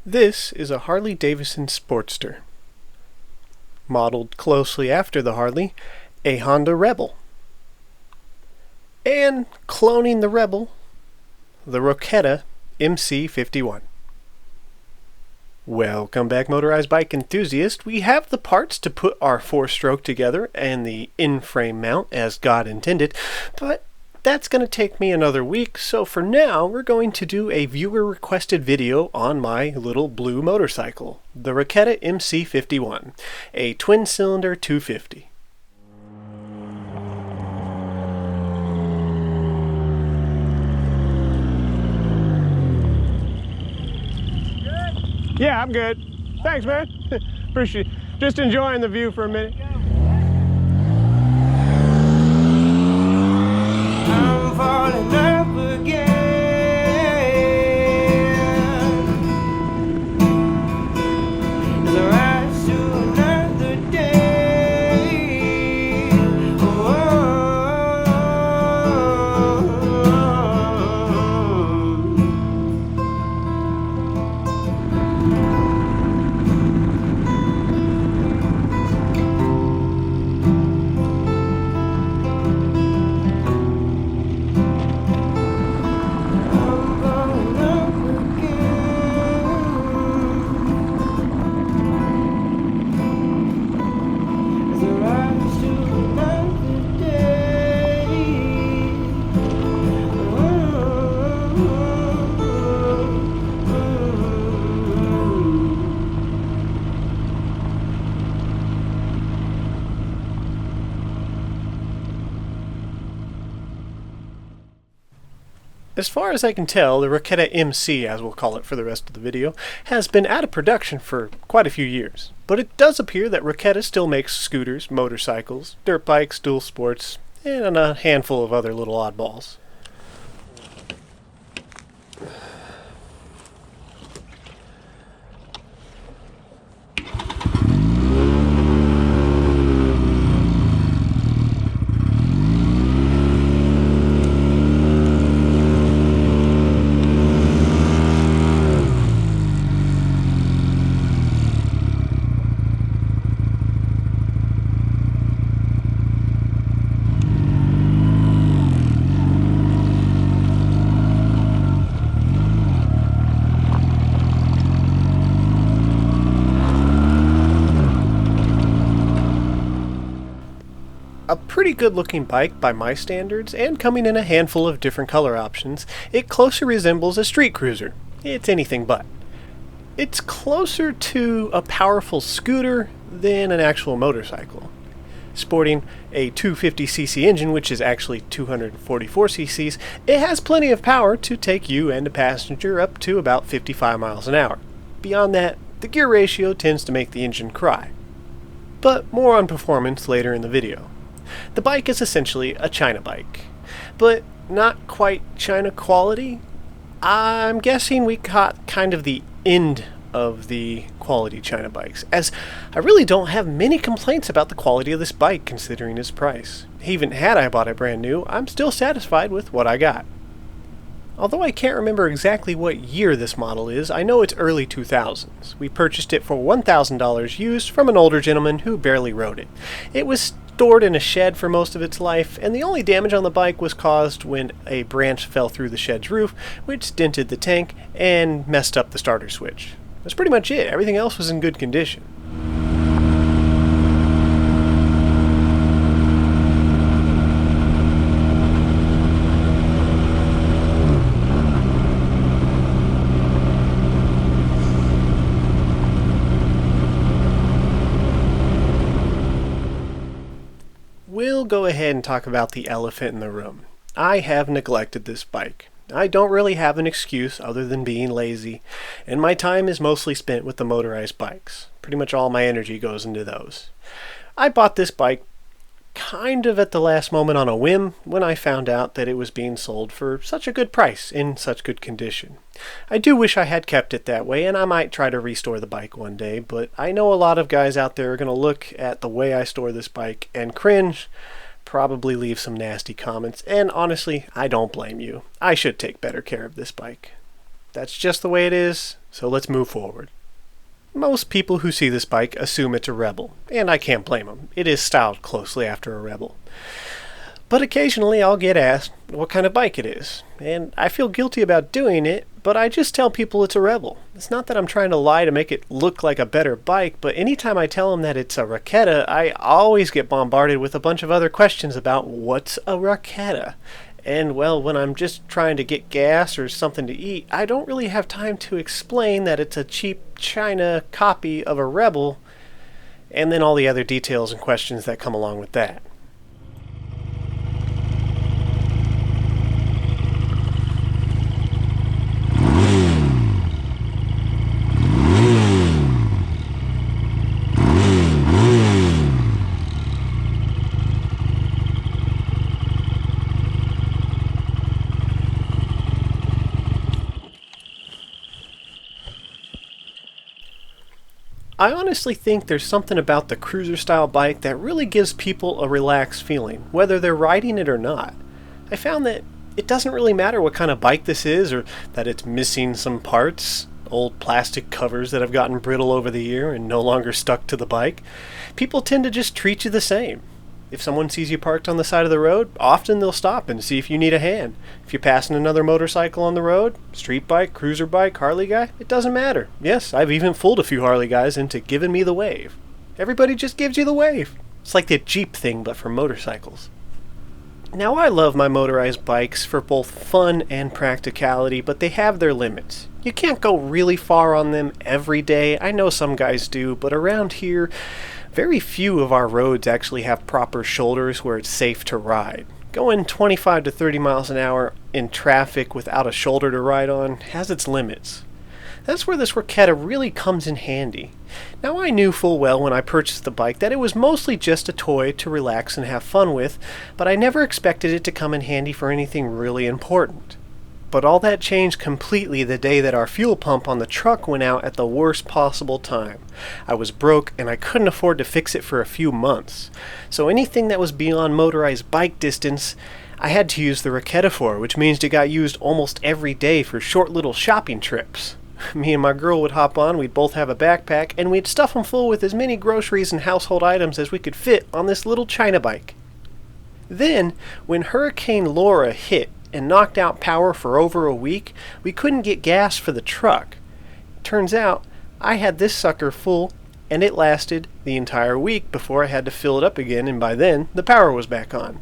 This is a Harley-Davidson Sportster, modeled closely after the Harley, a Honda Rebel. And cloning the Rebel, the Roketa MC-51. Welcome back, motorized bike enthusiast. We have the parts to put our 4-stroke together and the in-frame mount as God intended, but that's going to take me another week, so for now we're going to do a viewer-requested video on my little blue motorcycle, the Roketa MC-51, a twin-cylinder 250. Yeah, I'm good. Thanks, man. Appreciate it. Just enjoying the view for a minute. I'm falling up again. As I rise to another day. As far as I can tell, the Roketa MC, as we'll call it for the rest of the video, has been out of production for quite a few years. But it does appear that Roketa still makes scooters, motorcycles, dirt bikes, dual sports, and a handful of other little oddballs. A pretty good looking bike by my standards, and coming in a handful of different color options, it closer resembles a street cruiser. It's anything but. It's closer to a powerful scooter than an actual motorcycle. Sporting a 250cc engine, which is actually 244 cc's, it has plenty of power to take you and a passenger up to about 55 miles an hour. Beyond that, the gear ratio tends to make the engine cry. But more on performance later in the video. The bike is essentially a China bike, but not quite China quality. I'm guessing we caught kind of the end of the quality China bikes, as I really don't have many complaints about the quality of this bike considering its price. Even had I bought it brand new, I'm still satisfied with what I got. Although I can't remember exactly what year this model is, I know it's early 2000s. We purchased it for $1,000 used from an older gentleman who barely rode it. It was stored in a shed for most of its life, and the only damage on the bike was caused when a branch fell through the shed's roof, which dented the tank and messed up the starter switch. That's pretty much it. Everything else was in good condition. We'll go ahead and talk about the elephant in the room. I have neglected this bike. I don't really have an excuse other than being lazy, and my time is mostly spent with the motorized bikes. Pretty much all my energy goes into those. I bought this bike kind of at the last moment on a whim when I found out that it was being sold for such a good price in such good condition. I do wish I had kept it that way, and I might try to restore the bike one day, but I know a lot of guys out there are going to look at the way I store this bike and cringe, probably leave some nasty comments, and honestly, I don't blame you. I should take better care of this bike. That's just the way it is, so let's move forward. Most people who see this bike assume it's a Rebel, and I can't blame them. It is styled closely after a Rebel. But occasionally I'll get asked what kind of bike it is, and I feel guilty about doing it, but I just tell people it's a Rebel. It's not that I'm trying to lie to make it look like a better bike, but anytime I tell them that it's a Roketa, I always get bombarded with a bunch of other questions about what's a Roketa. And well, when I'm just trying to get gas or something to eat, I don't really have time to explain that it's a cheap China copy of a Rebel, and then all the other details and questions that come along with that. I honestly think there's something about the cruiser style bike that really gives people a relaxed feeling, whether they're riding it or not. I found that it doesn't really matter what kind of bike this is or that it's missing some parts, old plastic covers that have gotten brittle over the year and no longer stuck to the bike. People tend to just treat you the same. If someone sees you parked on the side of the road, often they'll stop and see if you need a hand. If you're passing another motorcycle on the road, street bike, cruiser bike, Harley guy, it doesn't matter. Yes, I've even fooled a few Harley guys into giving me the wave. Everybody just gives you the wave. It's like the Jeep thing, but for motorcycles. Now, I love my motorized bikes for both fun and practicality, but they have their limits. You can't go really far on them every day. I know some guys do, but around here, very few of our roads actually have proper shoulders where it's safe to ride. Going 25 to 30 miles an hour in traffic without a shoulder to ride on has its limits. That's where this Roketa really comes in handy. Now, I knew full well when I purchased the bike that it was mostly just a toy to relax and have fun with, but I never expected it to come in handy for anything really important. But all that changed completely the day that our fuel pump on the truck went out at the worst possible time. I was broke and I couldn't afford to fix it for a few months. So anything that was beyond motorized bike distance, I had to use the Roketa for, which means it got used almost every day for short little shopping trips. Me and my girl would hop on, we'd both have a backpack, and we'd stuff them full with as many groceries and household items as we could fit on this little China bike. Then, when Hurricane Laura hit and knocked out power for over a week, we couldn't get gas for the truck. Turns out, I had this sucker full, and it lasted the entire week before I had to fill it up again, and by then, the power was back on.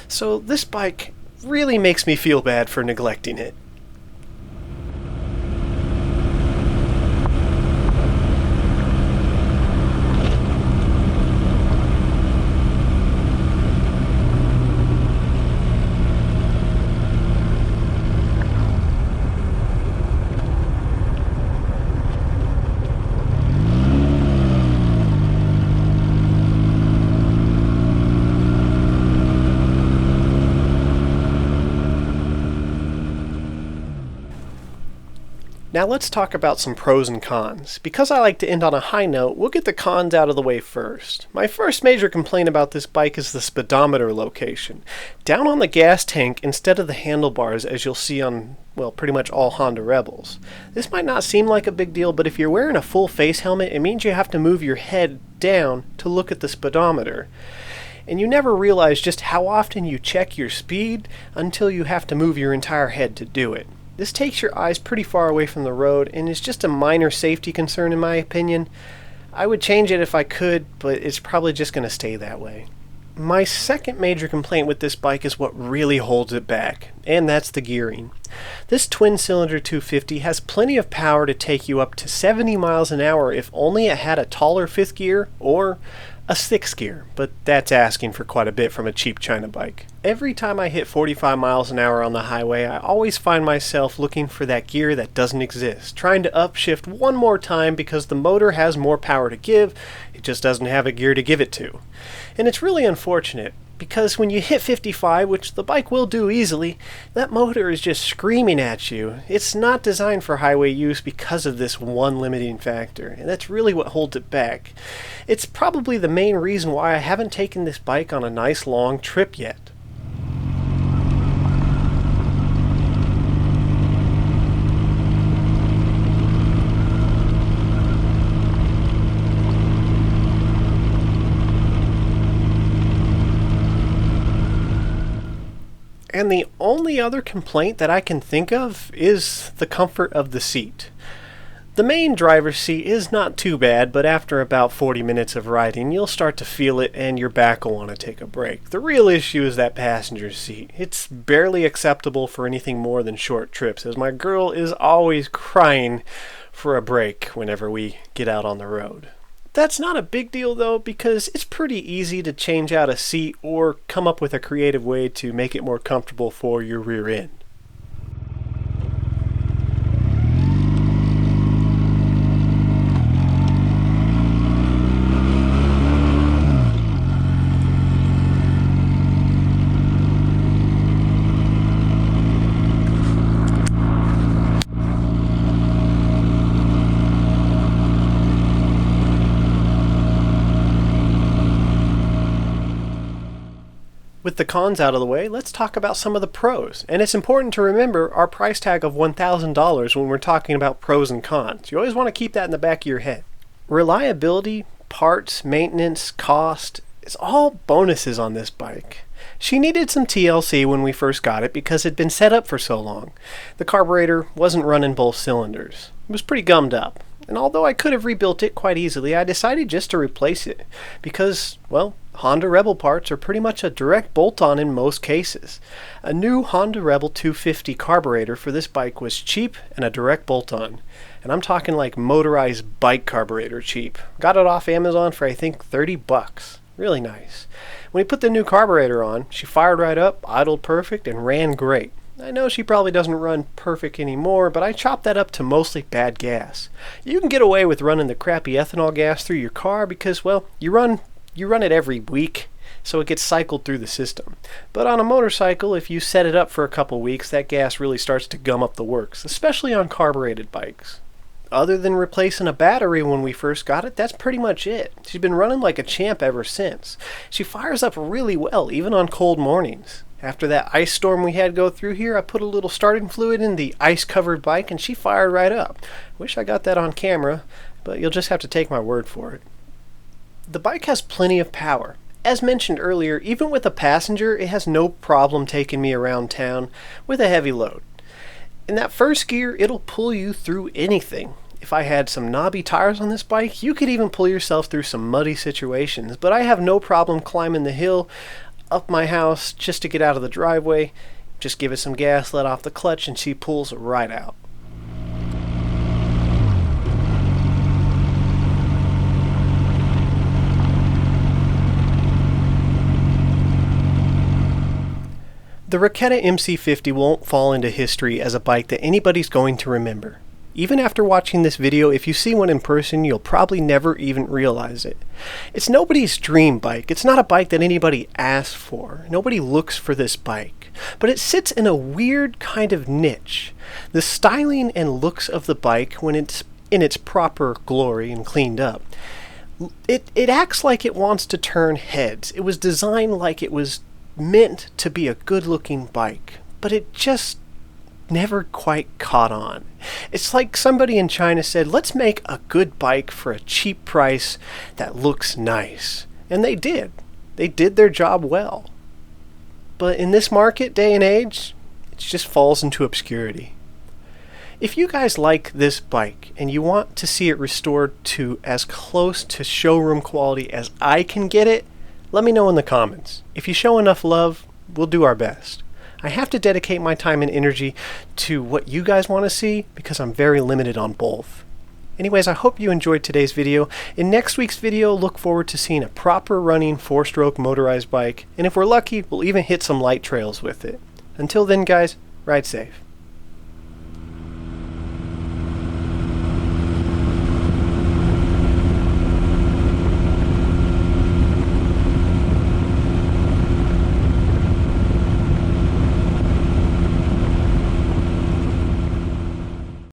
So this bike really makes me feel bad for neglecting it. Now let's talk about some pros and cons. Because I like to end on a high note, we'll get the cons out of the way first. My first major complaint about this bike is the speedometer location. Down on the gas tank instead of the handlebars, as you'll see on, well, pretty much all Honda Rebels. This might not seem like a big deal, but if you're wearing a full face helmet, it means you have to move your head down to look at the speedometer. And you never realize just how often you check your speed until you have to move your entire head to do it. This takes your eyes pretty far away from the road and is just a minor safety concern in my opinion. I would change it if I could, but it's probably just going to stay that way. My second major complaint with this bike is what really holds it back, and that's the gearing. This twin-cylinder 250 has plenty of power to take you up to 70 miles an hour if only it had a taller fifth gear or a sixth gear, but that's asking for quite a bit from a cheap China bike. Every time I hit 45 miles an hour on the highway, I always find myself looking for that gear that doesn't exist, trying to upshift one more time because the motor has more power to give, it just doesn't have a gear to give it to. And it's really unfortunate, because when you hit 55, which the bike will do easily, that motor is just screaming at you. It's not designed for highway use because of this one limiting factor, and that's really what holds it back. It's probably the main reason why I haven't taken this bike on a nice long trip yet. And the only other complaint that I can think of is the comfort of the seat. The main driver's seat is not too bad, but after about 40 minutes of riding, you'll start to feel it and your back will want to take a break. The real issue is that passenger seat. It's barely acceptable for anything more than short trips, as my girl is always crying for a break whenever we get out on the road. That's not a big deal though, because it's pretty easy to change out a seat or come up with a creative way to make it more comfortable for your rear end. With the cons out of the way, let's talk about some of the pros. And it's important to remember our price tag of $1,000 when we're talking about pros and cons. You always want to keep that in the back of your head. Reliability, parts, maintenance, cost, it's all bonuses on this bike. She needed some TLC when we first got it because it had been set up for so long. The carburetor wasn't running both cylinders. It was pretty gummed up. And although I could have rebuilt it quite easily, I decided just to replace it because, well, Honda Rebel parts are pretty much a direct bolt-on in most cases. A new Honda Rebel 250 carburetor for this bike was cheap and a direct bolt-on. And I'm talking like motorized bike carburetor cheap. Got it off Amazon for I think $30. Really nice. When we put the new carburetor on, she fired right up, idled perfect, and ran great. I know she probably doesn't run perfect anymore, but I chopped that up to mostly bad gas. You can get away with running the crappy ethanol gas through your car because, well, you run it every week, so it gets cycled through the system. But on a motorcycle, if you set it up for a couple weeks, that gas really starts to gum up the works, especially on carbureted bikes. Other than replacing a battery when we first got it, that's pretty much it. She's been running like a champ ever since. She fires up really well, even on cold mornings. After that ice storm we had go through here, I put a little starting fluid in the ice-covered bike and she fired right up. Wish I got that on camera, but you'll just have to take my word for it. The bike has plenty of power. As mentioned earlier, even with a passenger, it has no problem taking me around town with a heavy load. In that first gear, it'll pull you through anything. If I had some knobby tires on this bike, you could even pull yourself through some muddy situations, but I have no problem climbing the hill up my house just to get out of the driveway. Just give it some gas, let off the clutch, and she pulls right out. The Roketa MC-50 won't fall into history as a bike that anybody's going to remember. Even after watching this video, if you see one in person, you'll probably never even realize it. It's nobody's dream bike. It's not a bike that anybody asks for. Nobody looks for this bike. But it sits in a weird kind of niche. The styling and looks of the bike, when it's in its proper glory and cleaned up, it acts like it wants to turn heads. It was designed like it was meant to be a good-looking bike, but it just never quite caught on. It's like somebody in China said, let's make a good bike for a cheap price that looks nice. And they did. They did their job well. But in this market, day and age, it just falls into obscurity. If you guys like this bike and you want to see it restored to as close to showroom quality as I can get it, let me know in the comments. If you show enough love, we'll do our best. I have to dedicate my time and energy to what you guys want to see because I'm very limited on both. Anyways, I hope you enjoyed today's video. In next week's video, look forward to seeing a proper running 4-stroke motorized bike, and if we're lucky, we'll even hit some light trails with it. Until then, guys, ride safe.